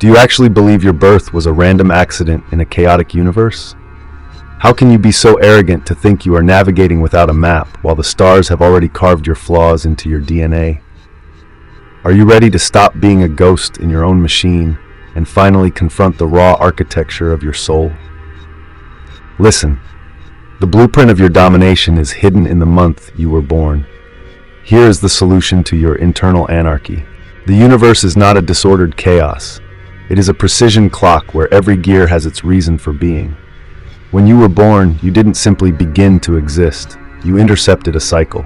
Do you actually believe your birth was a random accident in a chaotic universe? How can you be so arrogant to think you are navigating without a map while the stars have already carved your flaws into your DNA? Are you ready to stop being a ghost in your own machine and finally confront the raw architecture of your soul? Listen, the blueprint of your domination is hidden in the month you were born. Here is the solution to your internal anarchy. The universe is not a disordered chaos. It is a precision clock where every gear has its reason for being. When you were born, you didn't simply begin to exist. You intercepted a cycle.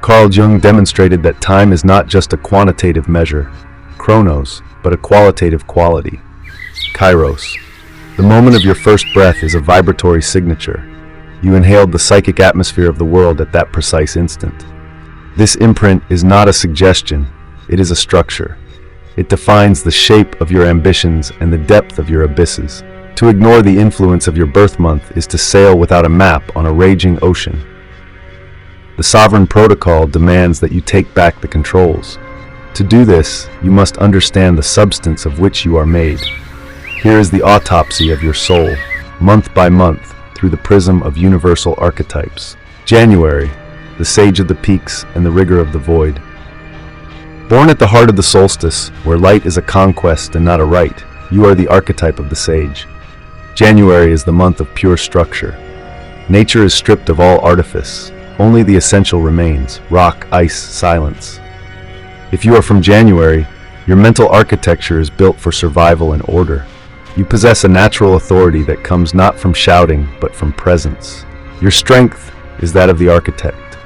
Carl Jung demonstrated that time is not just a quantitative measure, chronos, but a qualitative quality, kairos. The moment of your first breath is a vibratory signature. You inhaled the psychic atmosphere of the world at that precise instant. This imprint is not a suggestion, it is a structure. It defines the shape of your ambitions and the depth of your abysses. To ignore the influence of your birth month is to sail without a map on a raging ocean. The sovereign protocol demands that you take back the controls. To do this, you must understand the substance of which you are made. Here is the autopsy of your soul, month by month, through the prism of universal archetypes. January, the sage of the peaks and the rigor of the void. Born at the heart of the solstice, where light is a conquest and not a right, you are the archetype of the sage. January is the month of pure structure. Nature is stripped of all artifice. Only the essential remains: rock, ice, silence. If you are from January, your mental architecture is built for survival and order. You possess a natural authority that comes not from shouting, but from presence. Your strength is that of the architect.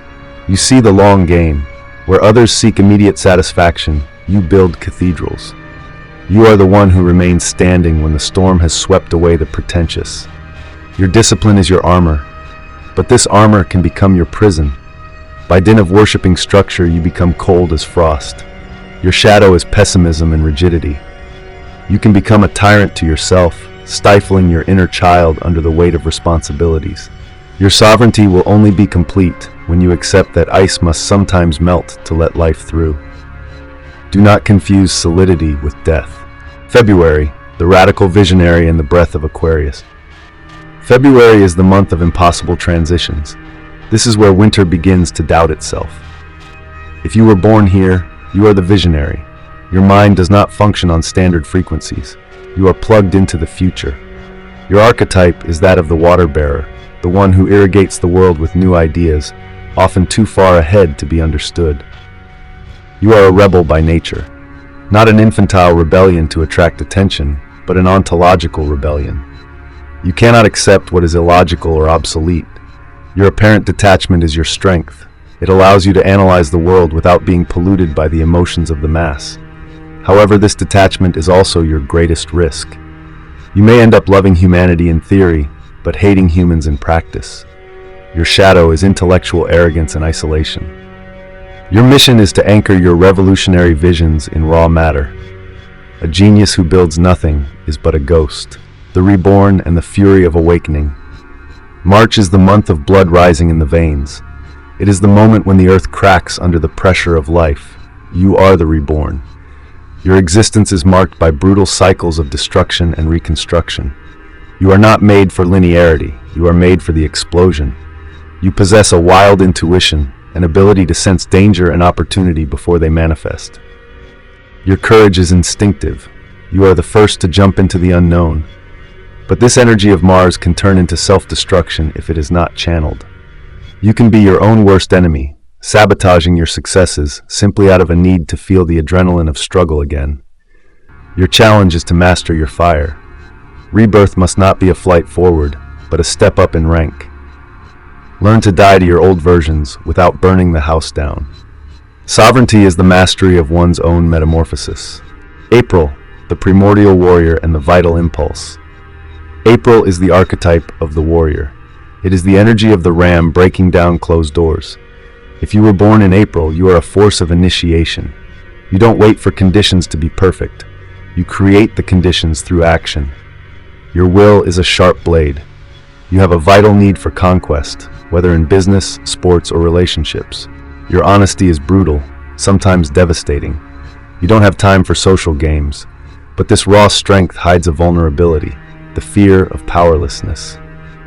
You see the long game. Where others seek immediate satisfaction, you build cathedrals. You are the one who remains standing when the storm has swept away the pretentious. Your discipline is your armor, but this armor can become your prison. By dint of worshipping structure, you become cold as frost. Your shadow is pessimism and rigidity. You can become a tyrant to yourself, stifling your inner child under the weight of responsibilities. Your sovereignty will only be complete when you accept that ice must sometimes melt to let life through. Do not confuse solidity with death. February, the radical visionary and the breath of Aquarius. February is the month of impossible transitions. This is where winter begins to doubt itself. If you were born here, you are the visionary. Your mind does not function on standard frequencies. You are plugged into the future. Your archetype is that of the water bearer, the one who irrigates the world with new ideas, often too far ahead to be understood. You are a rebel by nature, not an infantile rebellion to attract attention, but an ontological rebellion. You cannot accept what is illogical or obsolete. Your apparent detachment is your strength. It allows you to analyze the world without being polluted by the emotions of the mass. However, this detachment is also your greatest risk. You may end up loving humanity in theory, but hating humans in practice. Your shadow is intellectual arrogance and isolation. Your mission is to anchor your revolutionary visions in raw matter. A genius who builds nothing is but a ghost, the reborn and the fury of awakening. March is the month of blood rising in the veins. It is the moment when the earth cracks under the pressure of life. You are the reborn. Your existence is marked by brutal cycles of destruction and reconstruction. You are not made for linearity. You are made for the explosion. You possess a wild intuition, an ability to sense danger and opportunity before they manifest. Your courage is instinctive. You are the first to jump into the unknown. But this energy of Mars can turn into self-destruction if it is not channeled. You can be your own worst enemy, sabotaging your successes simply out of a need to feel the adrenaline of struggle again. Your challenge is to master your fire. Rebirth must not be a flight forward, but a step up in rank. Learn to die to your old versions without burning the house down. Sovereignty is the mastery of one's own metamorphosis. April, the primordial warrior and the vital impulse. April is the archetype of the warrior. It is the energy of the ram breaking down closed doors. If you were born in April, you are a force of initiation. You don't wait for conditions to be perfect. You create the conditions through action. Your will is a sharp blade. You have a vital need for conquest, whether in business, sports, or relationships. Your honesty is brutal, sometimes devastating. You don't have time for social games. But this raw strength hides a vulnerability, the fear of powerlessness.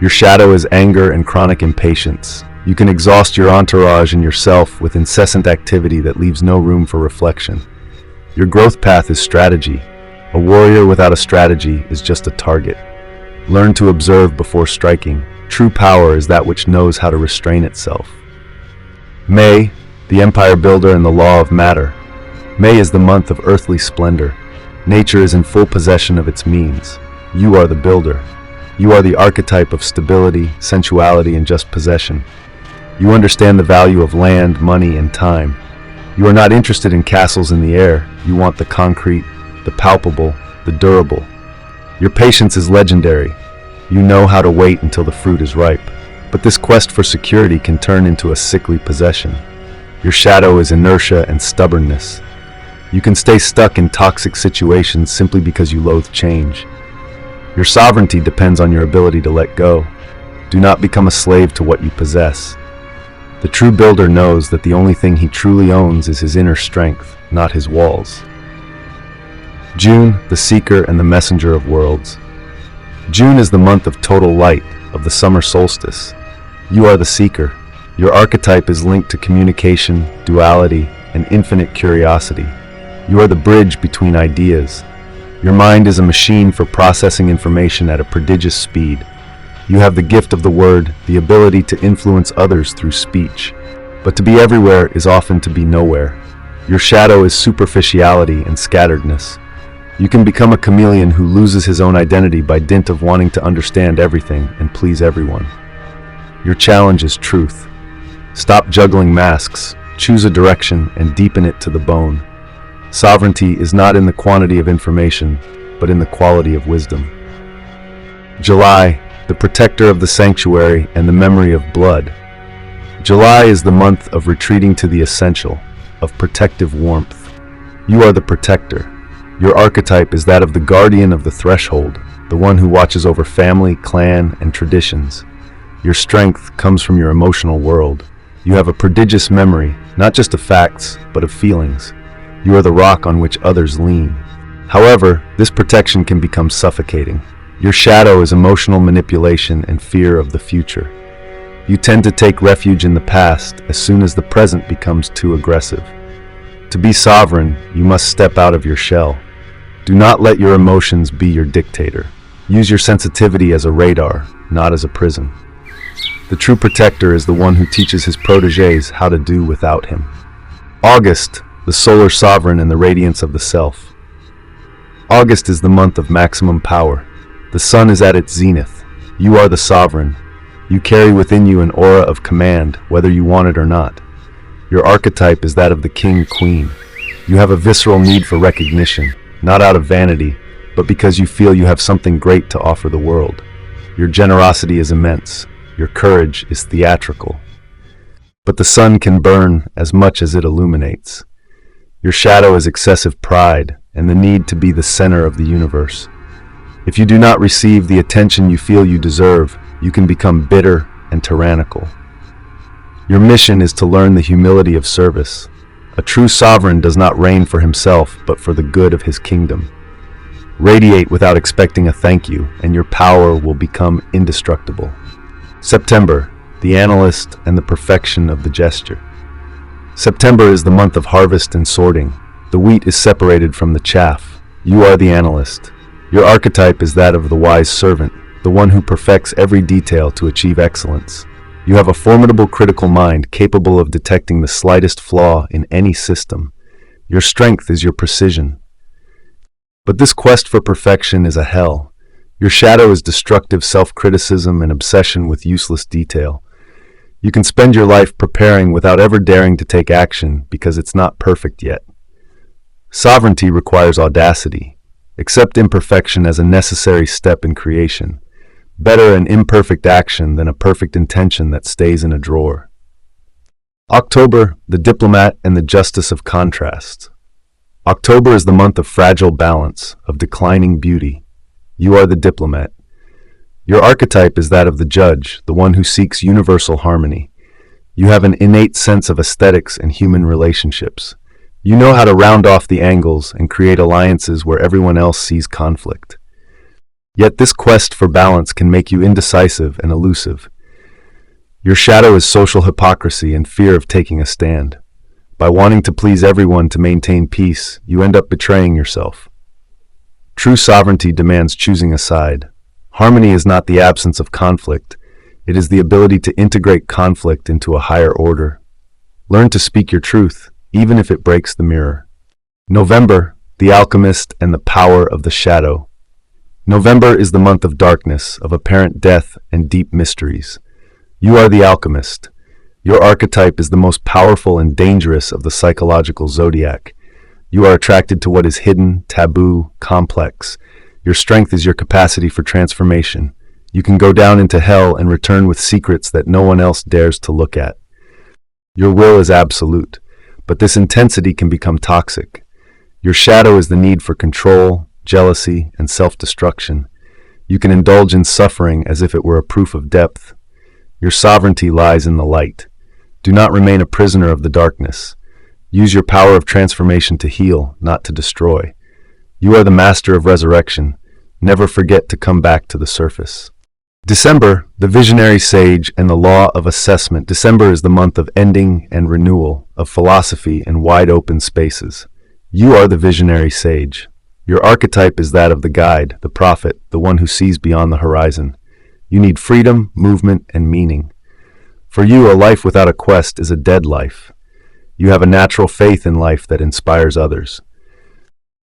Your shadow is anger and chronic impatience. You can exhaust your entourage and yourself with incessant activity that leaves no room for reflection. Your growth path is strategy. A warrior without a strategy is just a target. Learn to observe before striking. True power is that which knows how to restrain itself. May, the empire builder and the law of matter. May is the month of earthly splendor. Nature is in full possession of its means. You are the builder. You are the archetype of stability, sensuality, and just possession. You understand the value of land, money, and time. You are not interested in castles in the air. You want the concrete, the palpable, the durable. Your patience is legendary. You know how to wait until the fruit is ripe. But this quest for security can turn into a sickly possession. Your shadow is inertia and stubbornness. You can stay stuck in toxic situations simply because you loathe change. Your sovereignty depends on your ability to let go. Do not become a slave to what you possess. The true builder knows that the only thing he truly owns is his inner strength, not his walls. June, the seeker and the messenger of worlds. June is the month of total light, of the summer solstice. You are the seeker. Your archetype is linked to communication, duality, and infinite curiosity. You are the bridge between ideas. Your mind is a machine for processing information at a prodigious speed. You have the gift of the word, the ability to influence others through speech. But to be everywhere is often to be nowhere. Your shadow is superficiality and scatteredness. You can become a chameleon who loses his own identity by dint of wanting to understand everything and please everyone. Your challenge is truth. Stop juggling masks, choose a direction, and deepen it to the bone. Sovereignty is not in the quantity of information, but in the quality of wisdom. July, the protector of the sanctuary and the memory of blood. July is the month of retreating to the essential, of protective warmth. You are the protector. Your archetype is that of the guardian of the threshold, the one who watches over family, clan, and traditions. Your strength comes from your emotional world. You have a prodigious memory, not just of facts, but of feelings. You are the rock on which others lean. However, this protection can become suffocating. Your shadow is emotional manipulation and fear of the future. You tend to take refuge in the past as soon as the present becomes too aggressive. To be sovereign, you must step out of your shell. Do not let your emotions be your dictator. Use your sensitivity as a radar, not as a prison. The true protector is the one who teaches his protégés how to do without him. August, the solar sovereign and the radiance of the self. August is the month of maximum power. The sun is at its zenith. You are the sovereign. You carry within you an aura of command, whether you want it or not. Your archetype is that of the king-queen. You have a visceral need for recognition, not out of vanity, but because you feel you have something great to offer the world. Your generosity is immense. Your courage is theatrical. But the sun can burn as much as it illuminates. Your shadow is excessive pride and the need to be the center of the universe. If you do not receive the attention you feel you deserve, you can become bitter and tyrannical. Your mission is to learn the humility of service. A true sovereign does not reign for himself, but for the good of his kingdom. Radiate without expecting a thank you, and your power will become indestructible. September, the analyst and the perfection of the gesture. September is the month of harvest and sorting. The wheat is separated from the chaff. You are the analyst. Your archetype is that of the wise servant, the one who perfects every detail to achieve excellence. You have a formidable critical mind capable of detecting the slightest flaw in any system. Your strength is your precision. But this quest for perfection is a hell. Your shadow is destructive self-criticism and obsession with useless detail. You can spend your life preparing without ever daring to take action because it's not perfect yet. Sovereignty requires audacity. Accept imperfection as a necessary step in creation. Better an imperfect action than a perfect intention that stays in a drawer. October, the diplomat and the justice of contrast. October is the month of fragile balance, of declining beauty. You are the diplomat. Your archetype is that of the judge, the one who seeks universal harmony. You have an innate sense of aesthetics and human relationships. You know how to round off the angles and create alliances where everyone else sees conflict. Yet this quest for balance can make you indecisive and elusive. Your shadow is social hypocrisy and fear of taking a stand. By wanting to please everyone to maintain peace, you end up betraying yourself. True sovereignty demands choosing a side. Harmony is not the absence of conflict. It is the ability to integrate conflict into a higher order. Learn to speak your truth, even if it breaks the mirror. November, the alchemist and the power of the shadow. November is the month of darkness, of apparent death and deep mysteries. You are the alchemist. Your archetype is the most powerful and dangerous of the psychological zodiac. You are attracted to what is hidden, taboo, complex. Your strength is your capacity for transformation. You can go down into hell and return with secrets that no one else dares to look at. Your will is absolute, but this intensity can become toxic. Your shadow is the need for control, jealousy, and self-destruction. You can indulge in suffering as if it were a proof of depth. Your sovereignty lies in the light. Do not remain a prisoner of the darkness. Use your power of transformation to heal, not to destroy. You are the master of resurrection. Never forget to come back to the surface. December, the visionary sage and the law of assessment. December is the month of ending and renewal, of philosophy and wide open spaces. You are the visionary sage. Your archetype is that of the guide, the prophet, the one who sees beyond the horizon. You need freedom, movement, and meaning. For you, a life without a quest is a dead life. You have a natural faith in life that inspires others.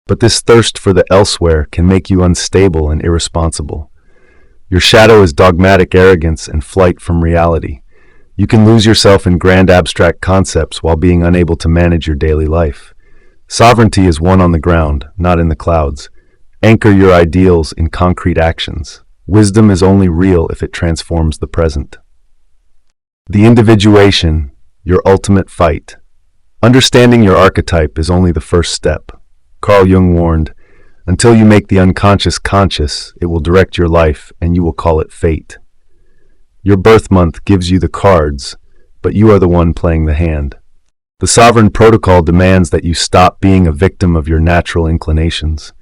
But this thirst for the elsewhere can make you unstable and irresponsible. Your shadow is dogmatic arrogance and flight from reality. You can lose yourself in grand abstract concepts while being unable to manage your daily life. Sovereignty is won on the ground, not in the clouds. Anchor your ideals in concrete actions. Wisdom is only real if it transforms the present. The individuation, your ultimate fight. Understanding your archetype is only the first step. Carl Jung warned, until you make the unconscious conscious, it will direct your life and you will call it fate. Your birth month gives you the cards, but you are the one playing the hand. The sovereign protocol demands that you stop being a victim of your natural inclinations.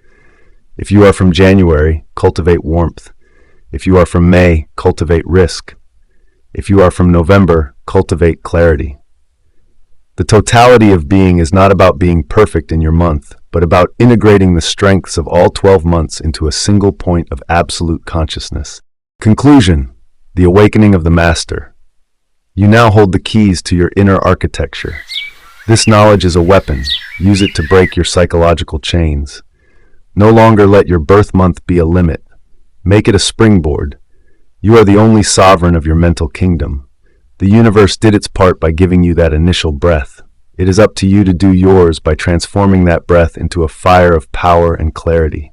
If you are from January, cultivate warmth. If you are from May, cultivate risk. If you are from November, cultivate clarity. The totality of being is not about being perfect in your month, but about integrating the strengths of all 12 months into a single point of absolute consciousness. Conclusion: the awakening of the master. You now hold the keys to your inner architecture. This knowledge is a weapon. Use it to break your psychological chains. No longer let your birth month be a limit. Make it a springboard. You are the only sovereign of your mental kingdom. The universe did its part by giving you that initial breath. It is up to you to do yours by transforming that breath into a fire of power and clarity.